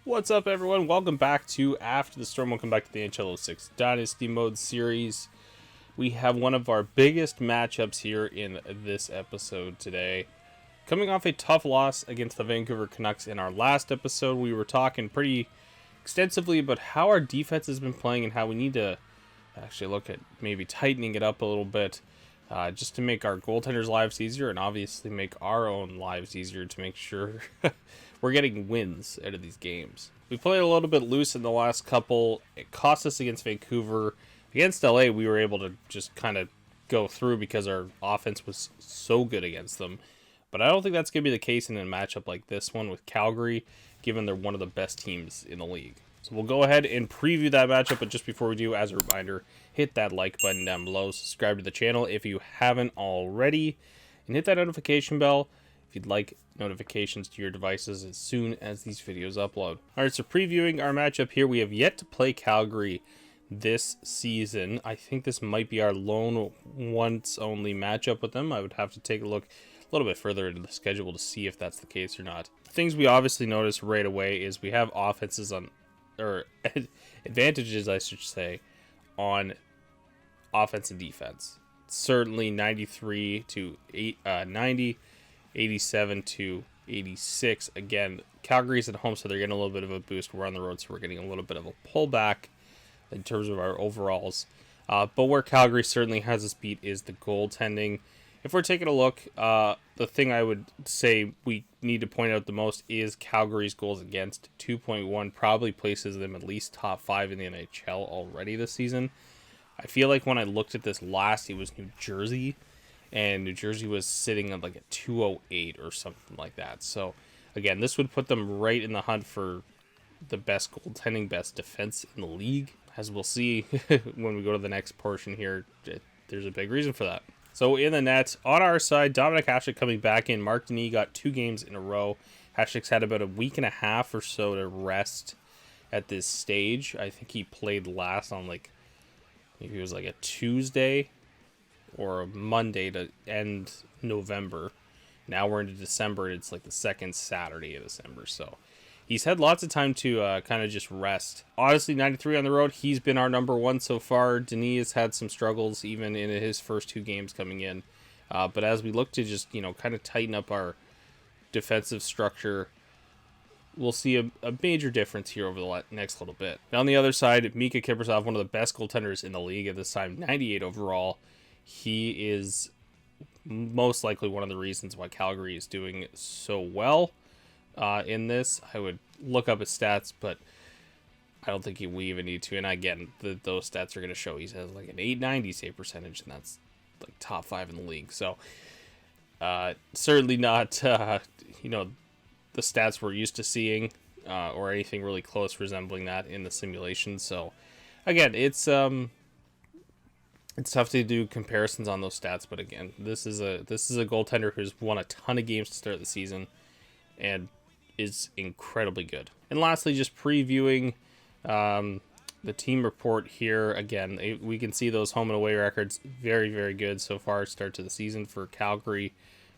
What's up, everyone? Welcome back to After the Storm. Welcome back to the NHL 06 Dynasty Mode series. We have one of our biggest matchups here in this episode today. Coming off a tough loss against the Vancouver Canucks in our last episode, we were talking pretty extensively about how our defense has been playing and how we need to actually look at maybe tightening it up a little bit just to make our goaltenders' lives easier and obviously make our own lives easier to make sure we're getting wins out of these games. We played a little bit loose in the last couple. It cost us against Vancouver. Against LA, we were able to just kind of go through because our offense was so good against them. But I don't think that's going to be the case in a matchup like this one with Calgary, given they're one of the best teams in the league. So we'll go ahead and preview that matchup, but just before we do, as a reminder, hit that like button down below, subscribe to the channel if you haven't already, and hit that notification bell if you'd like notifications to your devices as soon as these videos upload. Alright, so previewing our matchup here, we have yet to play Calgary this season. I think this might be our lone once only matchup with them. I would have to take a look a little bit further into the schedule to see if that's the case or not. Things we obviously notice right away is we have offenses on, or advantages I should say, on offense and defense. Certainly 93 to 90, 87 to 86. Again, Calgary's at home, so they're getting a little bit of a boost. We're on the road, so we're getting a little bit of a pullback in terms of our overalls. But where Calgary certainly has us beat is the goaltending. If we're taking a look, the thing I would say we need to point out the most is Calgary's goals against. 2.1 probably places them at least top 5 in the NHL already this season. I feel like when I looked at this last, it was New Jersey, and New Jersey was sitting at like a 208 or something like that. So again, this would put them right in the hunt for the best goaltending, best defense in the league. As we'll see when we go to the next portion here, there's a big reason for that. So in the net, on our side, Dominic Hasek coming back in. Mark Denis got 2 games in a row. Hasek's had about a week and a half or so to rest at this stage. I think he played last on like, maybe it was like a Tuesday or a Monday to end November. Now we're into December. It's like the second Saturday of December. So he's had lots of time to kind of just rest. Honestly, 93 on the road, he's been our number one so far. Denis has had some struggles even in his first 2 games coming in. But as we look to just, kind of tighten up our defensive structure, we'll see a major difference here over the next little bit. Now on the other side, Mika Kiprusoff, one of the best goaltenders in the league at this time, 98 overall. He is most likely one of the reasons why Calgary is doing so well in this. I would look up his stats, but I don't think we even need to. And again, those stats are going to show he has like an 890 save percentage, and that's like top 5 in the league. So certainly not the stats we're used to seeing or anything really close resembling that in the simulation. So again, it's tough to do comparisons on those stats, but again, this is a goaltender who's won a ton of games to start the season and is incredibly good. And lastly, just previewing the team report here. Again, we can see those home and away records very, very good so far start to the season for Calgary.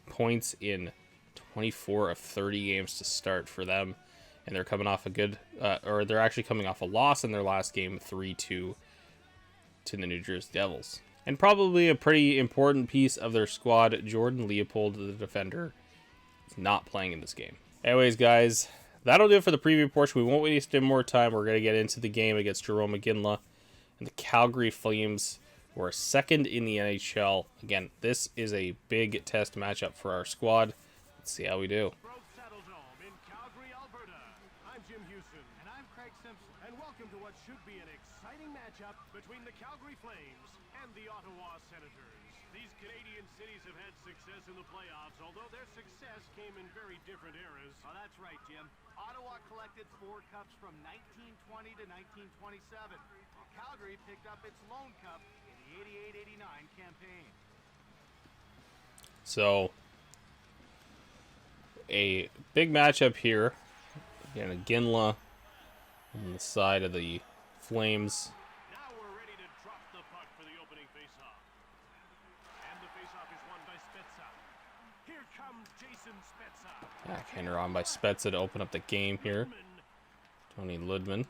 Points in 24 of 30 games to start for them, and they're coming off a good they're actually coming off a loss in their last game, 3-2 to the New Jersey Devils. And probably a pretty important piece of their squad, Jordan Leopold, the defender, is not playing in this game. Anyways, guys, that'll do it for the preview portion. We won't waste any more time. We're going to get into the game against Jerome McGinley and the Calgary Flames, who are second in the NHL. Again, this is a big test matchup for our squad. Let's see how we do. In Calgary, Alberta. I'm Jim Houston. And I'm Craig Simpson. And welcome to what should be an exciting matchup between the Calgary Flames and the Ottawa Senators. These Canadian cities have had success in the playoffs, although their success came in very different eras. Oh, that's right, Jim. Ottawa collected 4 cups from 1920 to 1927, while Calgary picked up its lone cup in the 88-89 campaign. So a big matchup here. Again, a Ginla on the side of the Flames. Now we're ready to drop the puck for the opening faceoff. And the faceoff is won by Spezza. Here comes Jason Spezza. Backhander on by Spezza to open up the game here. Tony Ludman.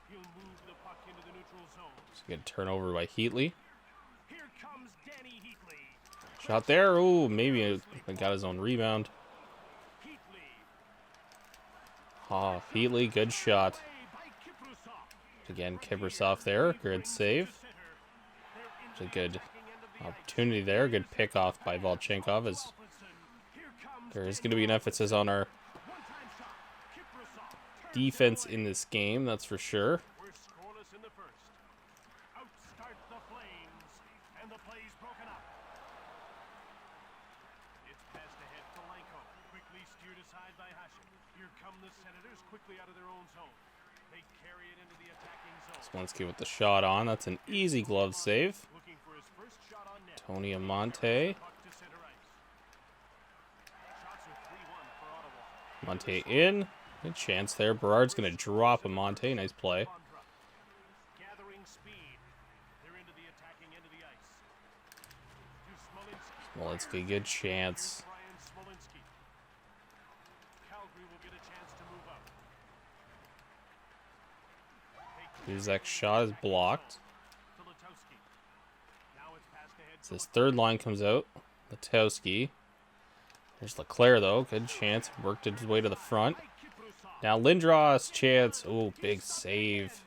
He'll move the puck into the neutral zone. It's a good turnover by Heatley. Here comes Danny Heatley. Shot there. Ooh, maybe I got his own rebound. Heatley. Ah, Heatley, good shot. Play by Kiprusov. Again, Kiprusov there. Good save. It's a good opportunity there. Good pick off by Volchenkov, as there is going to be an emphasis on our defense in this game, that's for sure. We're scoreless in the first. Outstart the Flames, and the play's broken up. It's passed ahead to Lanko, quickly steered aside by Hasek. Here come the Senators quickly out of their own zone. They carry it into the attacking zone. Swansky with the shot on. That's an easy glove save. Looking for his first shot on net. Tony Amante. Puck to center ice. Shots are 3-1 for Ottawa. Amante in. Good chance there. Berard's going to drop Amante. Nice play. Gathering speed. They're into the attacking end of the ice. To Smolinski. Smolinski, good chance. Brian Smolinski. Calgary will get a chance to move up. Buzek's shot is blocked. To Letowski. Now it's passed ahead So his third line comes out. Letowski. There's Leclerc, though. Good chance. Worked his way to the front. Now Lindros, chance. Oh, big save.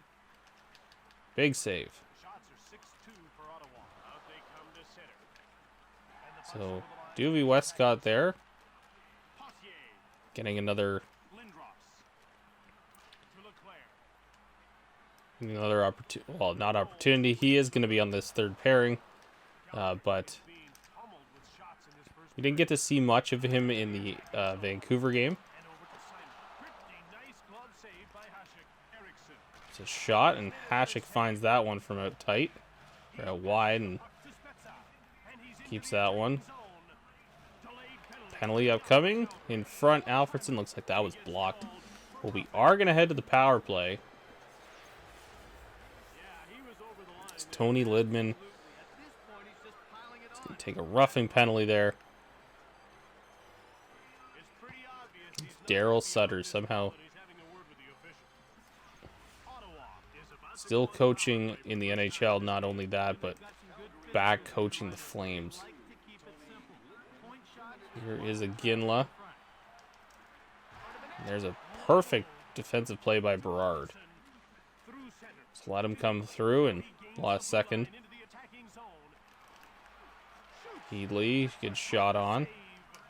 Big save. Shots are 6-2 for Ottawa. Out they come to center. And the So, Duvie Westcott there. Potier. Getting another Lindros. To Leclerc. opportunity. Well, not opportunity. He is going to be on this third pairing. But Being pummeled with shots in this first we didn't get to see much of him in the Vancouver game. and over to Simon. Pretty nice glove save by Hasek. Eriksson. It's a shot, and Hasek finds that one from out tight. Or out wide, and Puck to Spezza. And he's into keeps the that one. zone. Delayed penalty. Penalty upcoming. In front, Alfredson. Looks like that was blocked. Well, we are going to head to the power play. Yeah, he was over the line. It's Tony Lidman. At this point, he's just piling it on. Take a roughing penalty there. It's pretty obvious he's not Daryl Sutter somehow but he's having a word with the official. Ottawa is about to still go coaching in the NHL. Not only that, but back coaching the Flames. Like to keep it simple. Point shot. Here is a Ginla. There's a perfect defensive play by Berard. through center. Just let him come through, and last second, Into the attacking zone. Heatley, good shot on.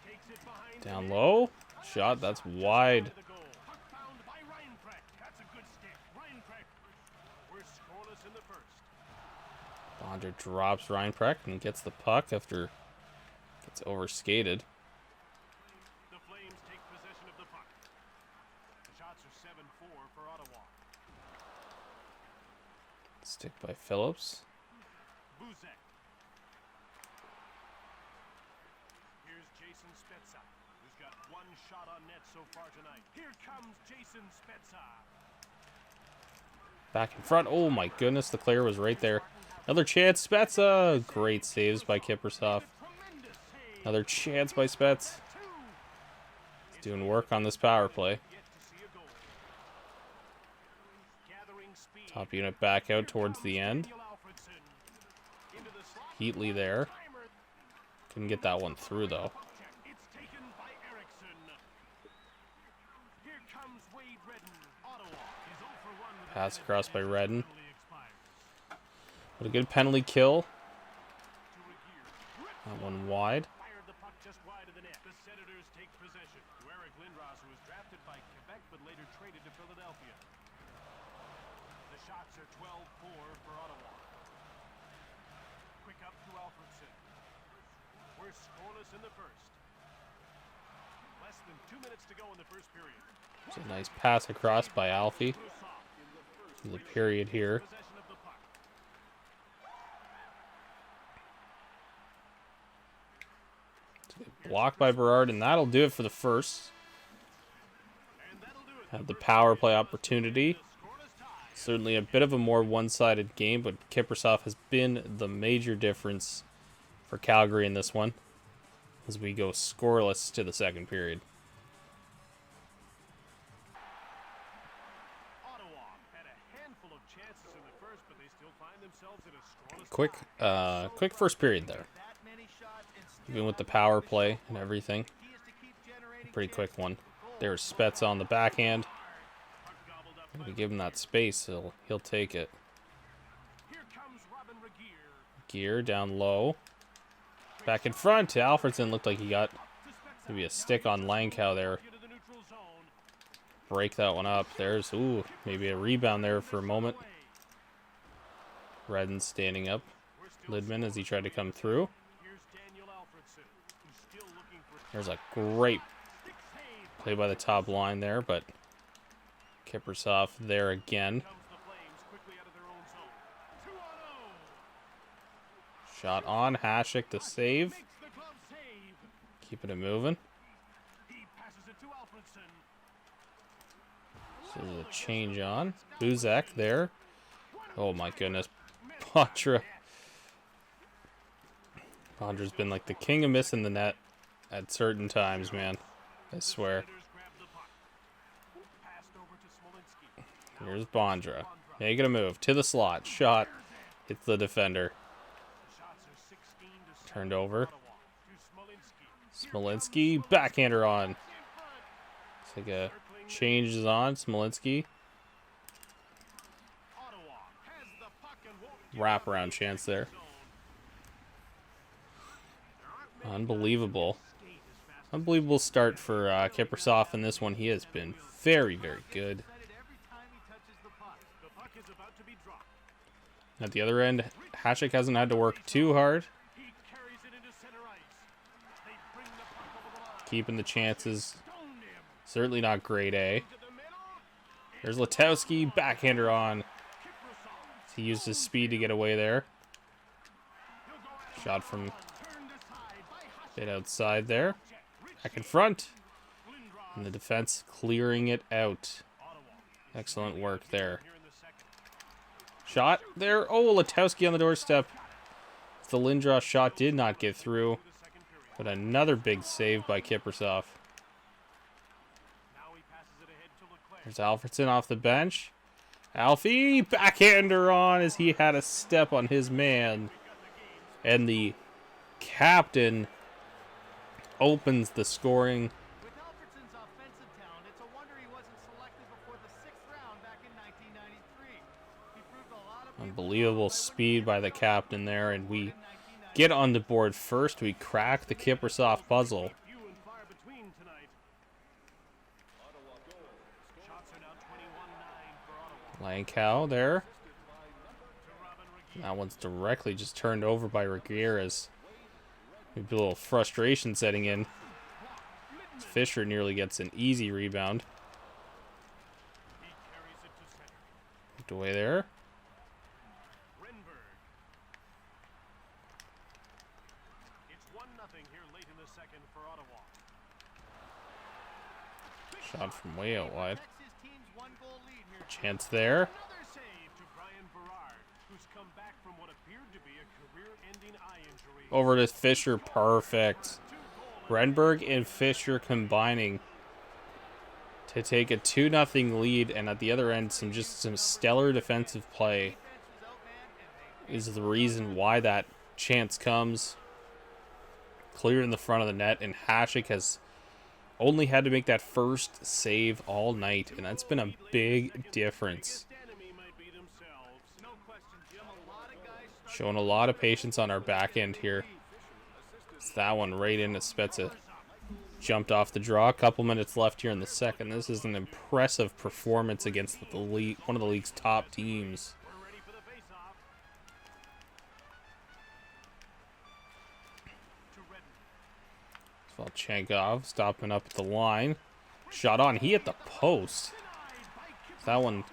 Takes it behind Down low. Shot, that's wide. the goal. Puck found by Reinprecht. That's a good stick. Reinprecht. We're scoreless in the first. Bonder drops Reinprecht and gets the puck after it gets overskated. The Flames take possession of the puck. The shots are 7-4 for Ottawa. Stick by Phillips. Buzek. Here's Jason Spezza, who's got one shot on net so far tonight. Here comes Jason Spezza. Back in front. Oh my goodness, Leclerc was right there. Another chance, Spezza. Great saves by Kiprusov. Tremendous save. Another chance by Spets. Two. He's doing work on this power play. Yet to see a goal. Gathering speed. Top unit back out towards the end. Daniel Alfredson. Into the slot. Heatley there. Timer. Couldn't get that one through, though. Puck check. It's taken by Eriksson. Here comes Wade Redden. Ottawa is 0 for 1 with Pass across by Redden. penalty expires. What a good penalty kill. To Regier. That one wide. Fired the puck just wide of the net. The Senators take possession. To Eric Lindros, who was drafted by Quebec but later traded to Philadelphia. The shots are 12-4 for Ottawa. Quick up to Alfredson. We're scoreless in the first. Less than 2 minutes to go in the first period. It's a nice pass across by Alfie. Brusov. The period here. Possession of the puck. Blocked by Berard, and that'll do it for the first. And that'll do it. Had the power play opportunity. Scoreless tie. Certainly a bit of a more one-sided game, but Kiprusov has been the major difference for Calgary in this one as we go scoreless to the second period. chances in the first, but they still find themselves in a strong Quick first period there. Even with the power play and everything. Pretty quick one. There's Spets on the backhand. If we give him that space, he'll take it. Gear down low. Back in front to Alfredson. Looked like he got maybe a stick on Langkow there. Break that one up. There's, ooh, maybe a rebound there for a moment. Redden standing up. Lidman as he tried to come through. There's a great play by the top line there, but Kiprusoff there again. Shot on. Hasek the save. Keeping it moving. So there's a change on. Buzak there. Oh my goodness. Pondra. Pondra's been like the king of missing the net at certain times, man. I swear. Here's Bondra. Making a move to the slot. Shot. Hits the defender. Turned over. Smolinski. Backhander on. Looks like a change is on. Smolinski. Wraparound chance there. Unbelievable. Unbelievable start for Kiprusoff in this one. He has been very, very good. At the other end, Hasek hasn't had to work too hard. Keeping the chances. Certainly not grade A. There's Letowski. Backhander on. He used his speed to get away there. Shot from bit outside there. Back in front. And the defense clearing it out. Excellent work there. Shot there. Oh, Letowski on the doorstep. The Lindros shot did not get through. But another big save by Kiprusoff. There's Alfredson off the bench. Alfie, backhander on as he had a step on his man. And the captain opens the scoring. With Alfredson's offensive talent, it's a wonder he wasn't selected before the 6th round back in 1993. He proved a lot of Unbelievable speed by the captain there, and we get on the board first. We crack the Kiprusoff puzzle. Langkow there. That one's directly just turned over by Ramirez. Maybe a little frustration setting in. Fisher nearly gets an easy rebound. Put away there. Shot from way out wide. Chance there. Over to Fisher. Perfect. Renberg and Fisher combining to take a 2-0 lead, and at the other end, some stellar defensive play is the reason why that chance comes. Cleared in the front of the net, and Hasek has only had to make that first save all night, and that's been a big difference. Showing a lot of patience on our back end here. It's that one right into Spezza. Jumped off the draw. A couple minutes left here in the second. This is an impressive performance against the league, one of the league's top teams. Svalchenkov stopping up at the line. Shot on. He hit the post. That one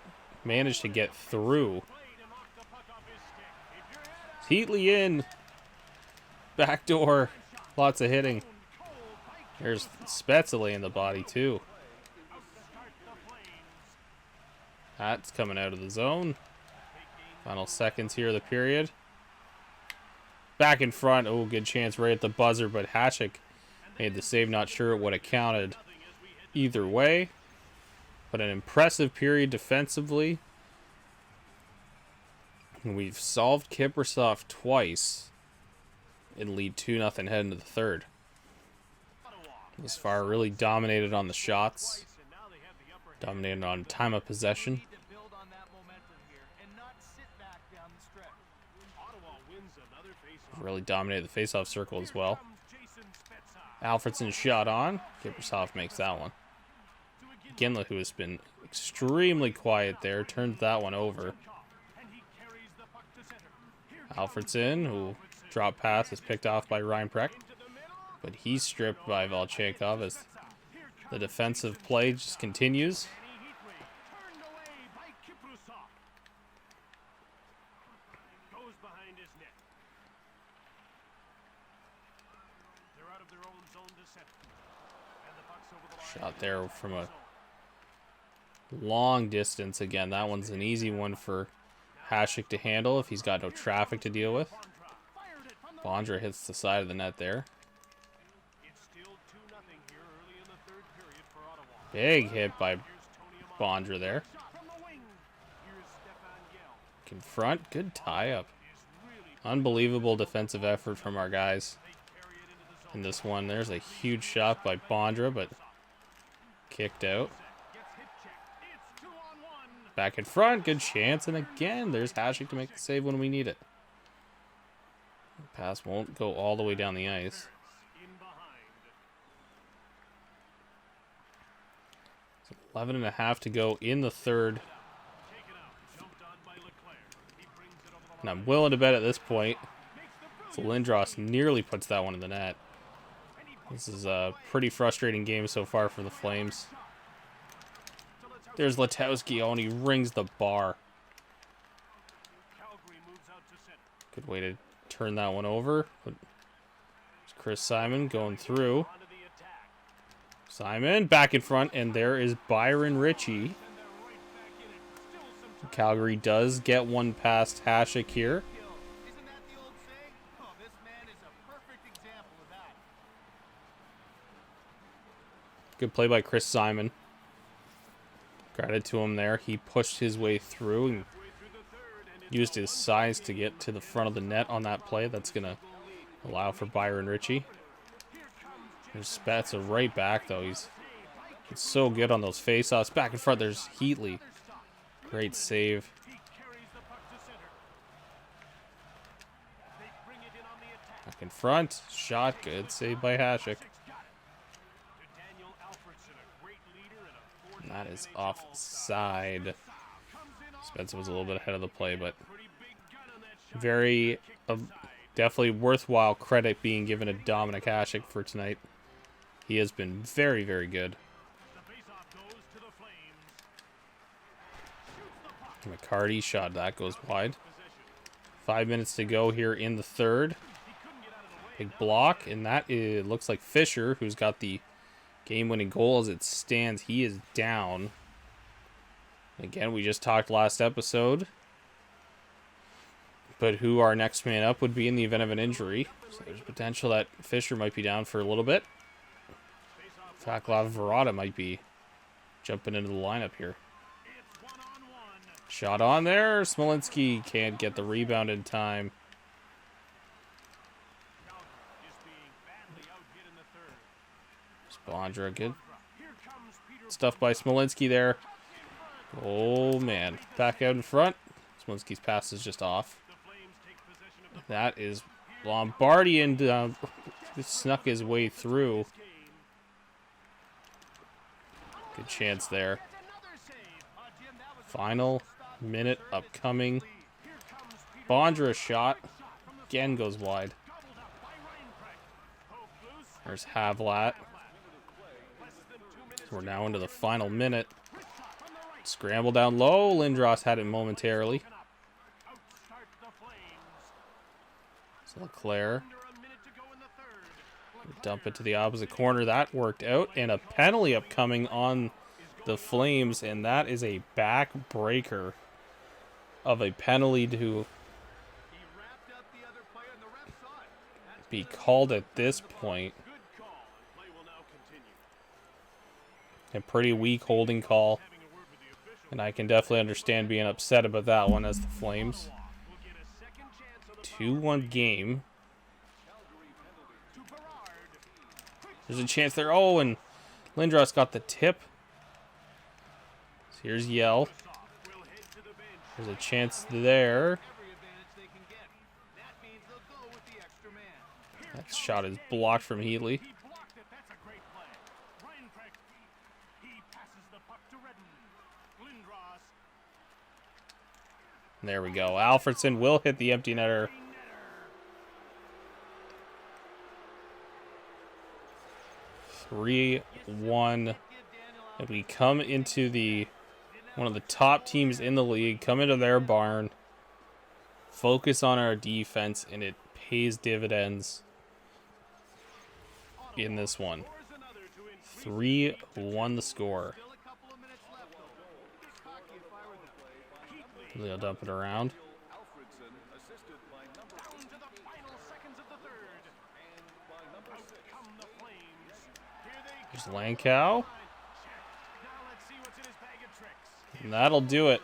managed to get through. Heatley in. Backdoor. Lots of hitting. There's Spezza in the body too. That's coming out of the zone. Final seconds here of the period. Back in front. Oh, good chance right at the buzzer, but Hasek made the save. Not sure it would have counted either way. But an impressive period defensively. And we've solved Kiprusoff twice and lead 2-0 heading to the third. This far really dominated on the shots. Dominated on time of possession. Really dominated the faceoff circle as well. Alfredson shot on. Kiprusoff makes that one. Ginla, who has been extremely quiet there, turns that one over. Alfredson, who drop pass, is picked off by Reinprecht. But he's stripped by Volchenkov as the defensive play just continues. Shot there from a long distance. Again, that one's an easy one for Hasek to handle if he's got no traffic to deal with. Bondra hits the side of the net there. Big hit by Bondra there. Confront, good tie-up. Unbelievable defensive effort from our guys in this one. There's a huge shot by Bondra, but kicked out. Back in front, good chance, and again, there's Hasek to make the save when we need it. The pass won't go all the way down the ice. 11.5 to go in the third. And I'm willing to bet at this point, so Lindros nearly puts that one in the net. This is a pretty frustrating game so far for the Flames. There's Letowski, oh, and he rings the bar. Good way to turn that one over. There's Chris Simon going through. Simon back in front, and there is Byron Ritchie. Calgary does get one past Hasek here. Good play by Chris Simon. Credit to him there. He pushed his way through and used his size to get to the front of the net on that play. That's going to allow for Byron Ritchie. There's Spezza right back, though. He's so good on those faceoffs. Back in front, there's Heatley. Great save. Back in front. Shot. Good save by Hasek. And that is offside. Spencer was a little bit ahead of the play, but very definitely worthwhile credit being given to Dominic Hasek for tonight. He has been very, very good. McCarty shot, that goes wide. 5 minutes to go here in the third. Big block, and that looks like Fisher, who's got the game-winning goal as it stands. He is down. Again, we just talked last episode, but who our next man up would be in the event of an injury. So there's potential that Fisher might be down for a little bit. Vaclav Verada might be jumping into the lineup here. Shot on there. Smolinski can't get the rebound in time. Bondra, good stuff by Smolinski there. Oh, man. Back out in front. Smolinski's pass is just off. That is Lombardian. Snuck his way through. Good chance there. Final minute upcoming. Bondra shot. Again goes wide. There's Havlat. We're now into the final minute. Scramble down low. Lindros had it momentarily. So Leclerc. Dump it to the opposite corner. That worked out. And a penalty upcoming on the Flames. And that is a backbreaker of a penalty to be called at this point. A pretty weak holding call. And I can definitely understand being upset about that one as the Flames 2-1 game. There's a chance there. Oh, and Lindros got the tip. So here's Yell. There's a chance there. That shot is blocked from Heatley. There we go. Alfredson will hit the empty netter. Three, 1. And we come into one of the top teams in the league, come into their barn, focus on our defense, and it pays dividends in this one. 3-1 the score. They'll dump it around. There's Lankow. And that'll do it.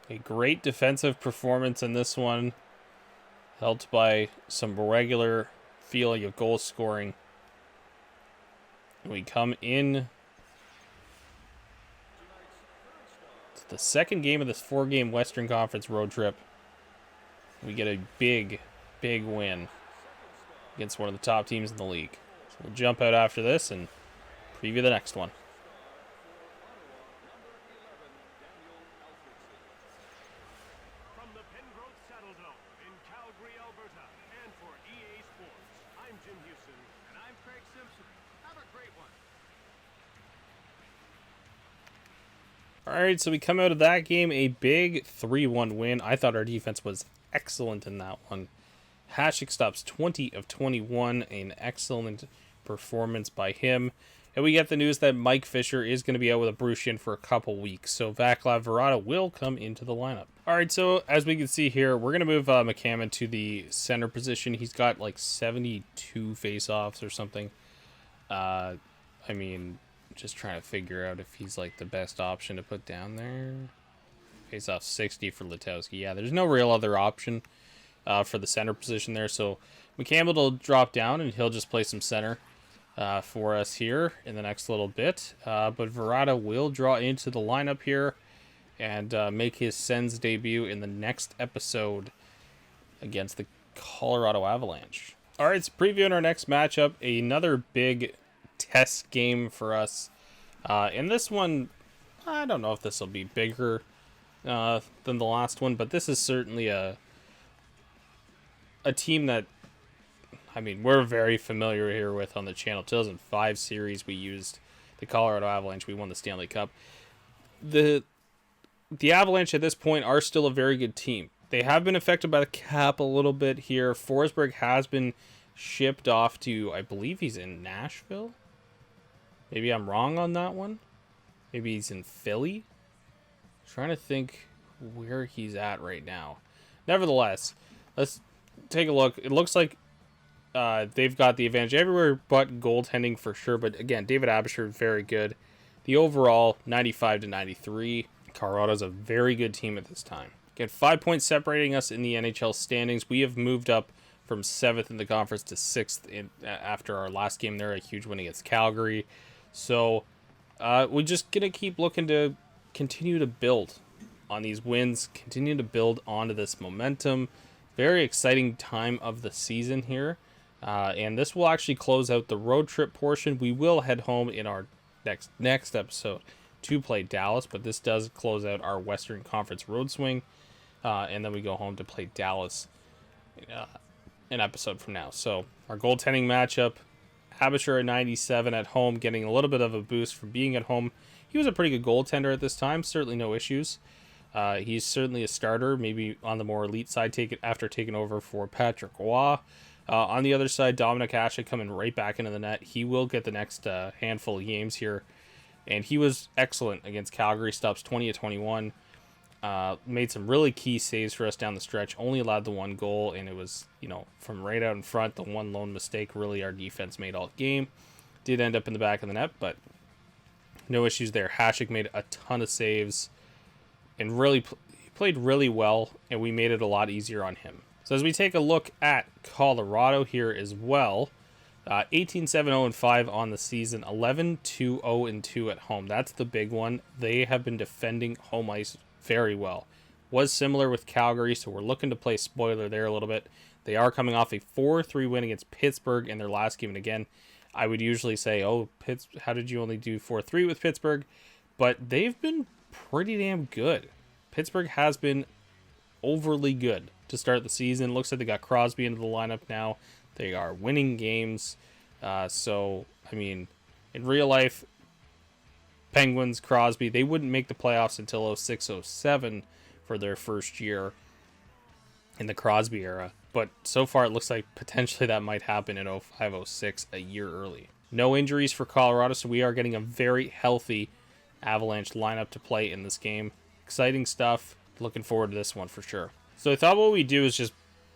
A great defensive performance in this one, helped by some regular feeling of goal scoring. We come in to the second game of this 4-game Western Conference road trip. We get a big, big win against one of the top teams in the league. So we'll jump out after this and preview the next one. From the Pengrowth Saddle Dome in Calgary, Alberta, and for EA Sports, I'm Jim Houston. And I'm Craig Simpson. Have a great one. All right, so we come out of that game a big 3-1 win. I thought our defense was excellent in that one. Hasek stops 20 of 21, an excellent performance by him. And we get the news that Mike Fisher is going to be out with a bruised shin for a couple weeks, so Vaclav Varada will come into the lineup. All right, so as we can see here, we're going to move McCammon to the center position. He's got like 72 face-offs or something. I mean, just trying to figure out if he's like the best option to put down there. Face-off 60 for Letowski. Yeah, there's no real other option for the center position there, so McCammon will drop down and he'll just play some center for us here in the next little bit. But Varada will draw into the lineup here and make his Sens debut in the next episode against the Colorado Avalanche. All right, so previewing our next matchup, another big test game for us. In this one, I don't know if this will be bigger than the last one, but this is certainly a team that, I mean, we're very familiar here with on the channel. 2005 series, we used the Colorado Avalanche. We won the Stanley Cup. The Avalanche at this point are still a very good team. They have been affected by the cap a little bit here. Forsberg has been shipped off to, I believe he's in Nashville. Maybe I'm wrong on that one. Maybe he's in Philly. I'm trying to think where he's at right now. Nevertheless, let's take a look. It looks like they've got the advantage everywhere but goaltending for sure. But again, David Abisher, very good. The overall 95-93. Colorado's a very good team at this time. Again, 5 points separating us in the NHL standings. We have moved up from 7th in the conference to 6th after our last game there, a huge win against Calgary. So we're just going to keep looking to continue to build on these wins, continue to build onto this momentum. Very exciting time of the season here. And this will actually close out the road trip portion. We will head home in our next episode to play Dallas, but this does close out our Western Conference road swing. And then we go home to play Dallas an episode from now. So our goaltending matchup, Abisher at 97 at home, getting a little bit of a boost from being at home. He was a pretty good goaltender at this time, certainly no issues. He's certainly a starter, maybe on the more elite side after taking over for Patrick Roy. On the other side, Dominic Hasek coming right back into the net. He will get the next handful of games here. And he was excellent against Calgary, stops 20 of 21. Made some really key saves for us down the stretch, only allowed the one goal, and it was, from right out in front, the one lone mistake really our defense made all game. Did end up in the back of the net, but no issues there. Hasek made a ton of saves. and really he played really well, and we made it a lot easier on him. So as we take a look at Colorado here as well, 18-7-0-5 on the season, 11-2-0-2 at home. That's the big one. They have been defending home ice very well. Was similar with Calgary, so we're looking to play spoiler there a little bit. They are coming off a 4-3 win against Pittsburgh in their last game, and again, I would usually say, oh, how did you only do 4-3 with Pittsburgh? But they've been pretty damn good. Pittsburgh has been overly good to start the season. Looks like they got Crosby into the lineup now. They are winning games. So, I mean, in real life, Penguins, Crosby, they wouldn't make the playoffs until 06-07 for their first year in the Crosby era. But so far, it looks like potentially that might happen in 05-06, a year early. No injuries for Colorado, so we are getting a very healthy Avalanche lineup to play in this game. Exciting stuff. Looking forward to this one for sure. So I thought what we do is just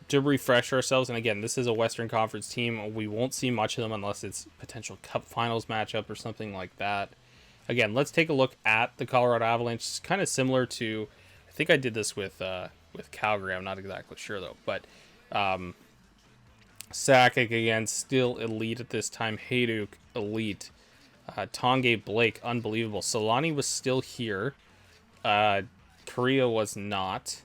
to refresh ourselves, and again, this is a Western Conference team. We won't see much of them unless it's potential Cup Finals matchup or something like that. Again, let's take a look at the Colorado Avalanche. It's kind of similar to, I think I did this with Calgary. I'm not exactly sure though, but Sakic again, still elite at this time. Hayduk, elite. Tanguay, Blake, unbelievable. Solani was still here. Korea was not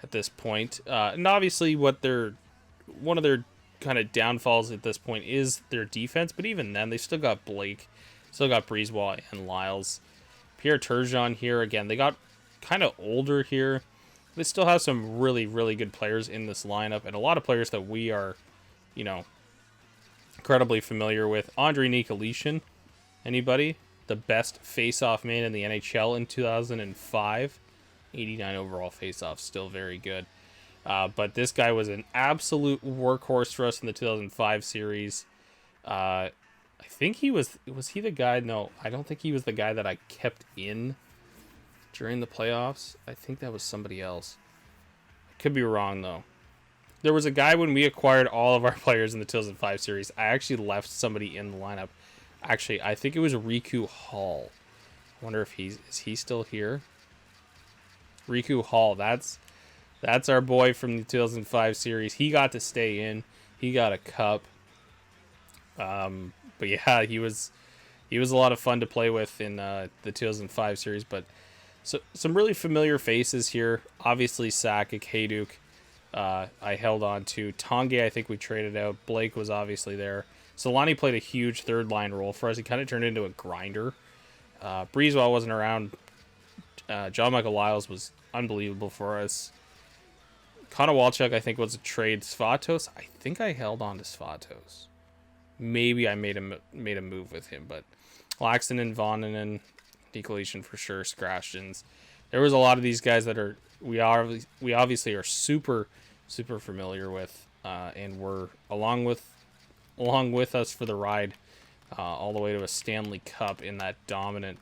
at this point. And obviously one of their kind of downfalls at this point is their defense, but even then, they still got Blake, still got Breezewell and Lyles. Pierre Turgeon here, again, they got kind of older here. They still have some really, really good players in this lineup, and a lot of players that we are, you know, incredibly familiar with. Andrei Nikolitin, anybody? The best face-off man in the NHL in 2005. 89 overall face-off, still very good. But this guy was an absolute workhorse for us in the 2005 series. I think he was he the guy? No, I don't think he was the guy that I kept in during the playoffs. I think that was somebody else. I could be wrong, though. There was a guy when we acquired all of our players in the 2005 series. I actually left somebody in the lineup. Actually, I think it was Riku Hall. I wonder if is he still here? Riku Hall, that's our boy from the 2005 series. He got to stay in. He got a cup. But yeah, he was a lot of fun to play with in the 2005 series. But so some really familiar faces here. Obviously, Sakic, Hayduk, I held on to. Tanguay, I think we traded out. Blake was obviously there. Solani played a huge third line role for us. He kind of turned into a grinder. Breezewell wasn't around. John Michael Lyles was unbelievable for us. Konowalchuk, I think, was a trade. Svatos, I think I held on to Svatos. Maybe I made a move with him, but Laxton and Voninen, Nikolitin for sure, Scrashins. There was a lot of these guys that we obviously are super, super familiar with, and were along with us for the ride all the way to a Stanley Cup in that dominant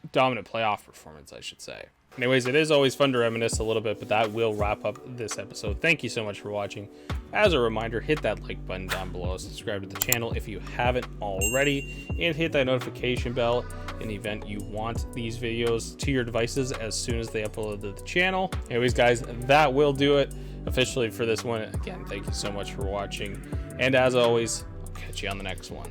playoff performance, I should say. Anyways, it is always fun to reminisce a little bit, but that will wrap up this episode. Thank you so much for watching. As a reminder, hit that like button down below, subscribe to the channel if you haven't already, and hit that notification bell in the event you want these videos to your devices as soon as they upload to the channel. Anyways, guys, that will do it officially for this one. Again, thank you so much for watching, and as always, I'll catch you on the next one.